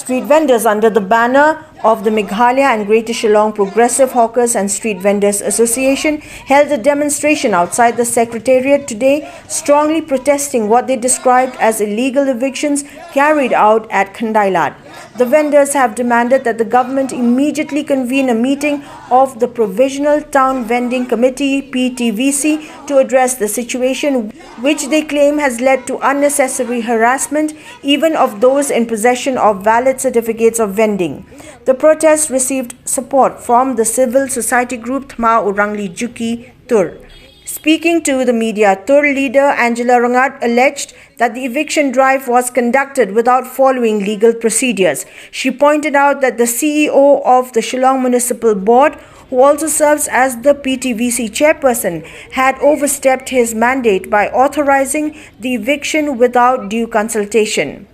Street vendors under the banner of the Meghalaya and Greater Shillong Progressive Hawkers and Street Vendors Association held a demonstration outside the Secretariat today, strongly protesting what they described as illegal evictions carried out at Khandailat. The vendors have demanded that the government immediately convene a meeting of the Provisional Town Vending Committee (PTVC) to address the situation, which they claim has led to unnecessary harassment even of those in possession of valid certificates of vending. The protest received support from the civil society group Thma Urangli Juki Tur. Speaking to the media, Tur leader Angela Rangat alleged that the eviction drive was conducted without following legal procedures. She pointed out that the CEO of the Shillong Municipal Board, who also serves as the PTVC chairperson, had overstepped his mandate by authorizing the eviction without due consultation.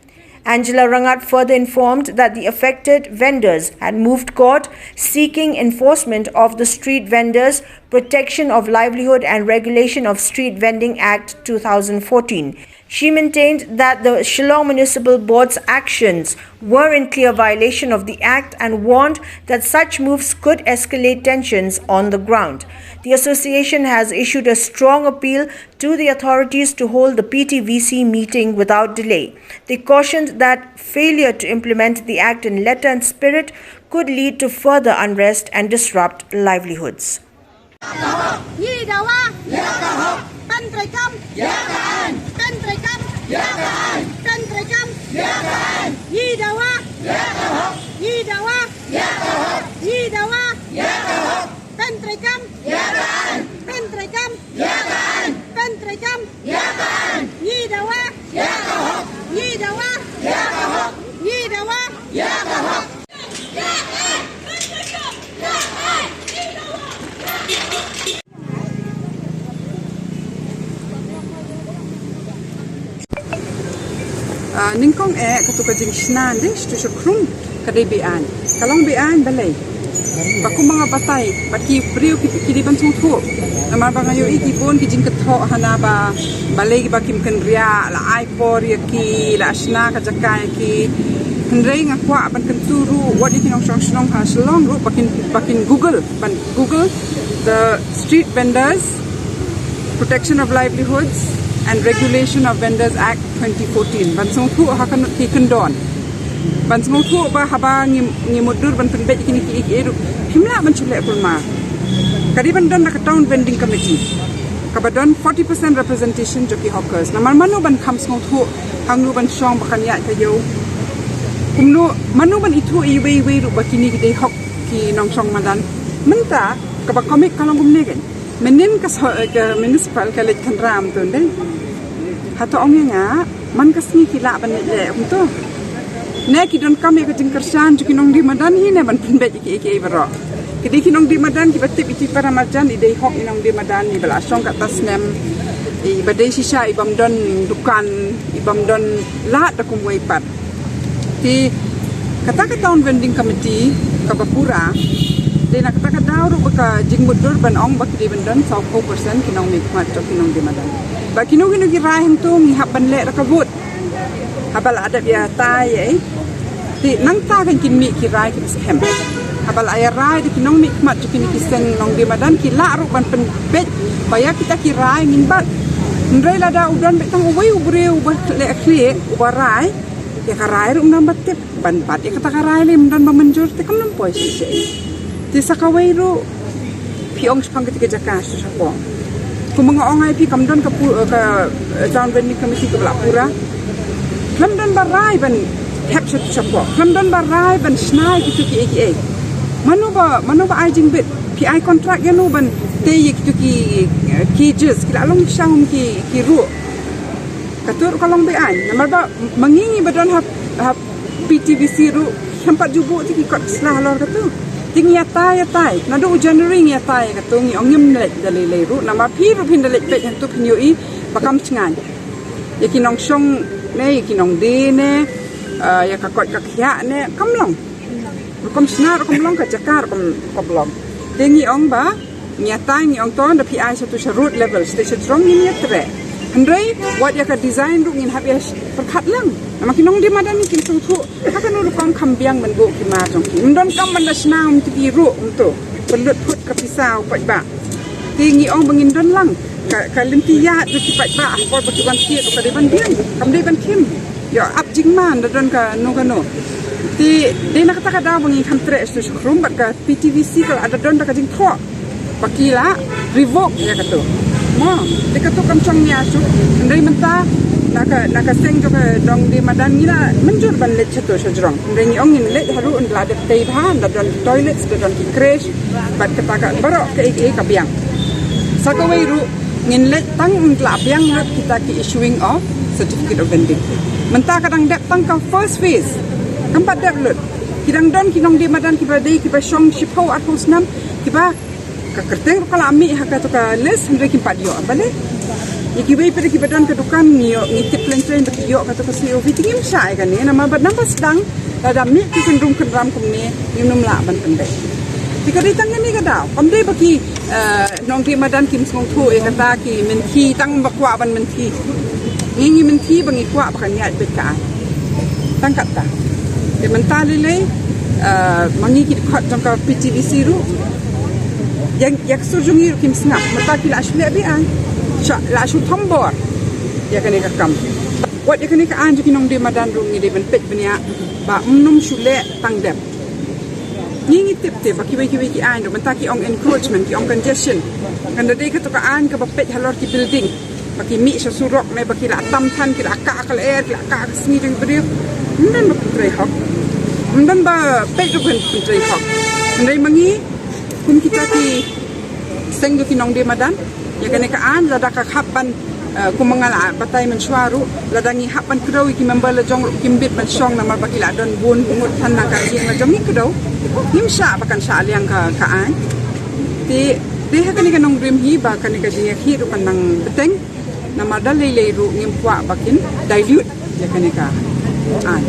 Angela Rangat further informed that the affected vendors had moved court seeking enforcement of the Street Vendors Protection of Livelihood and Regulation of Street Vending Act 2014. She maintained that the Shillong Municipal Board's actions were in clear violation of the Act and warned that such moves could escalate tensions on the ground. The association has issued a strong appeal to the authorities to hold the PTVC meeting without delay. They cautioned that failure to implement the Act in letter and spirit could lead to further unrest and disrupt livelihoods. Ningkong katuka jing snan de stu krum kadai bean kalong bean balai baku mga batay pati priu kidi ban thu namar bangayo iki pon ki jing katho hana ba balai ba kim kan ria la ai por ki la asna ka jakai ki hendrei ngakwa ban kan turu wadi kinong shong ha Shillong ru bakin Google the Street Vendors Protection of Livelihoods and Regulation of Vendors Act 2014. Ban song thu hakan ki kendon. Ban song thu ba haba ngi mudur ban penbe kini ki eru. Himla ban chule kulma. Kadi ban don ka town vending committee. Kabadon 40% representation joki hawkers. Namar manu ban kham song thu hangnu ban shong bakanya kayo. Kumno manu ban itu iwe ru bakini ki hok ki nong shong madan. Menta kabak komik kalong gumne gen. Menin ka municipal college kan ram tu deh. Hato ongnya nga man kasni kila ban le umto. Ne ki don kami ka jingkersan ju kinong di madan hi ne ban pinbe ki baro. Kidi kinong di madan ki batip iti para marjan ide hok inong di madan ni bala song ka tasnem i badai sisa ibam don dukan ibam don la ta kumway pat. Ti kata town vending committee ka Bapura Dena kata daw ro ka jingmudur ban ong bakdi bandan 4% kinong mikmat to kinong dimadan. Ba kinong girahin to ngi haban le ra kabut. Habal ada biya tay ti nang ta kan kinmi kirai ki scam. Habal ay rai di kinong mikmat to kinikisen nong dimadan ki la ro ban pen bet baya kita kirai min bat. Ndrei la da udan betang uwei ubreu ba le krie ubarai ya karai ro nambat tip ban pat ya kata karai le mdan manjur te kam nam poi si. Di sakaway ro piong spang ketika jakas tu sapong. Kung mga ongay pi kamdon ka town vending committee ka Bapura. Kamdon baray ban capture tu sapong. Kamdon baray ban snai kitu ki. Manu ba ay jingbit pi ay contract yanu ban te kitu ki cages kila long siyang ki ru. Katur kalong be ay. Namar ba mangingi ba don ha PTVC ru sampat jubo ti ki kot slah lor katu. Ting yatai nado January yatai katungi ongim lek dalile ru nama piru pindalek pet yang tu pinyoi bakam cengan ya kinong song ne kinong de ne ya kakot kakya ne kamlong kom snar kamlong ka jakar kamlong tingi ong ba yatai ngi ong ton da pi ai satu root level station strong ni yatre Handai wat ya ka design ru ngin habis perkat lang. Nama kinong di madan ni kin tu haka nu kam kambiang men go ki ma jong ki. Mendon kam man dasna ti biru untuk pelut put ka pisau pat ba. Tingi ong bangin don lang. Ka lintiya tu ki pat ba ko ba ki ban ki ka de ban biang. Kam de ban kim. Ya up jingman don ka no. Ti de nak kata kada bangin kam tre stu krum ba ka PTVC ka ada don ka jing tho. Pakila revoke ya kata. Mo, dekat tu kamcong niya su. Andai menta naka seng jo ka dong di madan nila menjur ban let chato sajrong. Andai ni ongin let haru und la de tei bahan da don toilets da don ki crash bat ketaka barok ke ka biang. Sakawai ru ngin let tang und la biang rat kita ki issuing of certificate of vending. Menta kadang dep tang ka first phase. Kampat dep lut. Kidang don kinong di madan ki badai ki ba shong shipau at husnam ki ba kakerteng kalau ami haka tu ka les hendra kimpat yo bale ikibai pada kibadan ke dukan nio ngitip plan bagi yo kata ka CEO tingim sai kan ni nama bad nampas sedang ada mi ki kendung kendram kumni minum la ban pendek jika ditang ni kada kamde bagi nong di madan kim song thu e kata ki menti tang bakwa ban menti ngi menti bangi kwa bakan ya beka tang kata de mentale le mangi ki khot tong ka PTVC ru yang surjungi kim snap mata ki la shule bi an la shu tombor ya kan ka kam wat ya kan ka an ju kinong de madan ru ngi de ben pet benia ba num shule tang dem ngi tip tip ba ki an ru mata ki ong encroachment ki ong congestion kan de ka to ka an ka ba pet halor ki building ba ki mi sha surok ne ba ki la tam than ki la ka kal air ki la ka sni ding brio nan ba tre hok nan ba pet ru ben tre hok ndai mangi kun kita ki seng du kinong de madan ya kan ka an la da ka khapan ku mangala batai men swaru la dangi hapan kro ki member la jong kim bit man song na mar bakila don bun ngut than na ka jing la jong ni kro nim sha bakan sha liang ka an ti de ha kan nong dream hi ba kan ka jing hi ru kan nang beteng na madal le ru ngim kwa bakin dilute ya kan ka an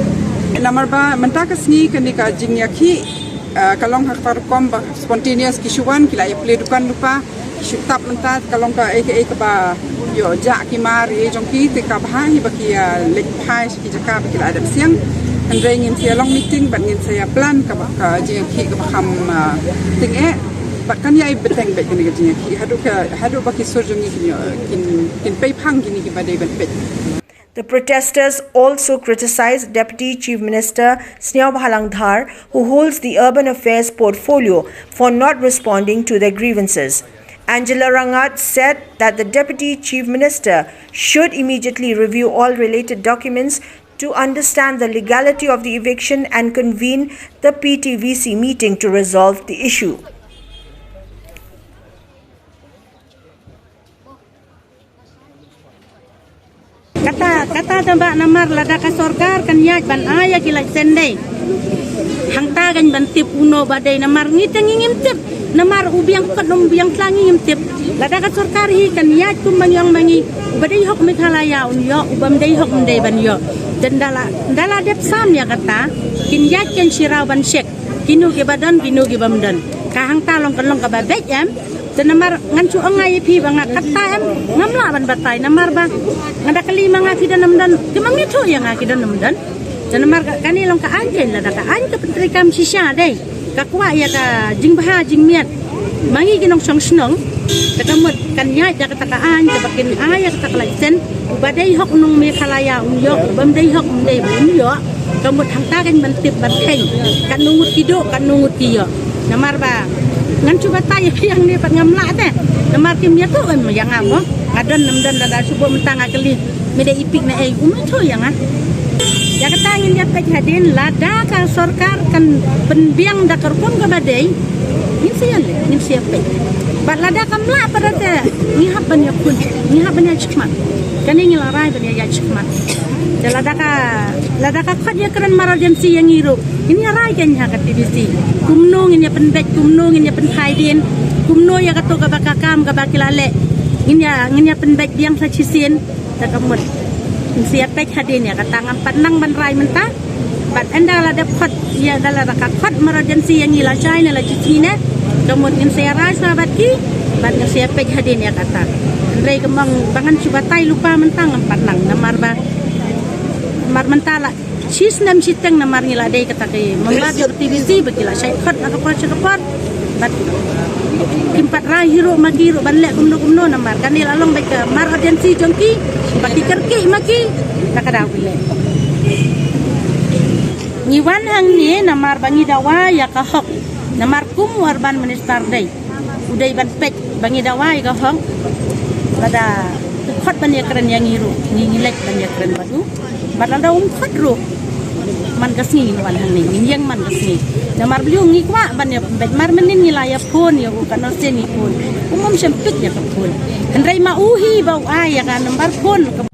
namar ba mentaka sni kan ka jing ya ki kalong hak farkom ba spontaneous kisuan kila ya play dukan lupa shutap mentat kalong ka aka ba yo ja ki mar ye jong ki te ka ba hi ba ki lek phai ki jaka ba kila ada siang andre ngin sia long meeting ban ngin saya plan ka ba ka jing ki ka ba kham ting e ba kan ya beteng be ni ka jing ki hadu ba ki surjungi kin pei phang ki ni ki ba dei ban pet. The protesters also criticized Deputy Chief Minister Snehaw Bhalangdhar, who holds the Urban Affairs portfolio, for not responding to their grievances. Angela Rangat said that the Deputy Chief Minister should immediately review all related documents to understand the legality of the eviction and convene the PTVC meeting to resolve the issue. Kata tembak namar lada ka sorkar kan yak ban aya kilak sendai hangta kan ban tip uno badai namar ngiteng ngim tip namar ubiang kat nom biang tlangi ngim tip lada ka sorkar hi kan yak tum mangyang mangi badai hok Meghalaya un yo ubam dai hok ndai ban yo dan dala dep sam ya kata kin yak ken shirau ban shek kinu ke badan kinu ke bamdan ka hangta long kan long ka babek am dan namar ngancu angai pi banga kata em ngamla ban batai namar ba ngada kelima ngaki dan namdan kemang itu yang ngaki dan namdan dan namar kani long ka anjen la ka an ka pentri kam sisha dei ka kwa ya ka jing baha jing miat mangi kinong song snong ka kamut kan nya ja ka ka an ka bakin aya ka ka sen ubadai hok nong Meghalaya un yo bam dei hok dei bun yo kamut hangta kan ban tip ban theng kan nungut kido kan nungut kiyo namar ba ngan cuba tanya yang ni pat ngamla teh namar kim ya tu kan yang amo adan namdan da subo mentang akeli mede ipik na ei umatu yang ya katangin ya pek hadin lada ka sorkar kan penbiang da karpon ka badai ngin siya bat lada kamla pada teh ni haban ya kun ni haban ya chikmat kan ni larai ban ya chikmat lada ka khad ya kran emergency yang iru ini rai kan ya ka TVC kumno ngin ya penbek kumno ngin ya penkai din kumno ya kato ka bakakam ka bakilale ngin ya penbek biang sa chisien ta kamut siap pek hadin ya katangam patnang ban rai menta pat enda la dep khad ya dala ka khad emergency yang ila china la chisine kemudian saya rasa batki batnya saya pek hadin ya kata Andrei kemang bangan coba tai lupa mentang empat nang namar ba mar mentala sis nam siteng namar ngila dei kata ke membat TV begila saya khat nak apa bat kimpat rai hiro magiro banlek kumno namar kanil along baik mar agensi jongki baki kerki maki nakada wile ngiwan hang ni namar bangi dawa ya kahok namar kum warban minister dei udai ban pek bangi dawa ya kahok pada khot ban ya keren yang ngiru ngilek ban ya keren batu badal daun khot ro man kasngi wan hang ni yang man kasngi namar beliau ngikwa ban ya bet mar menin ngilaya pun ya bukan seni pun umum sempit ya pun hendrai mauhi bau ay ya kan nambar pun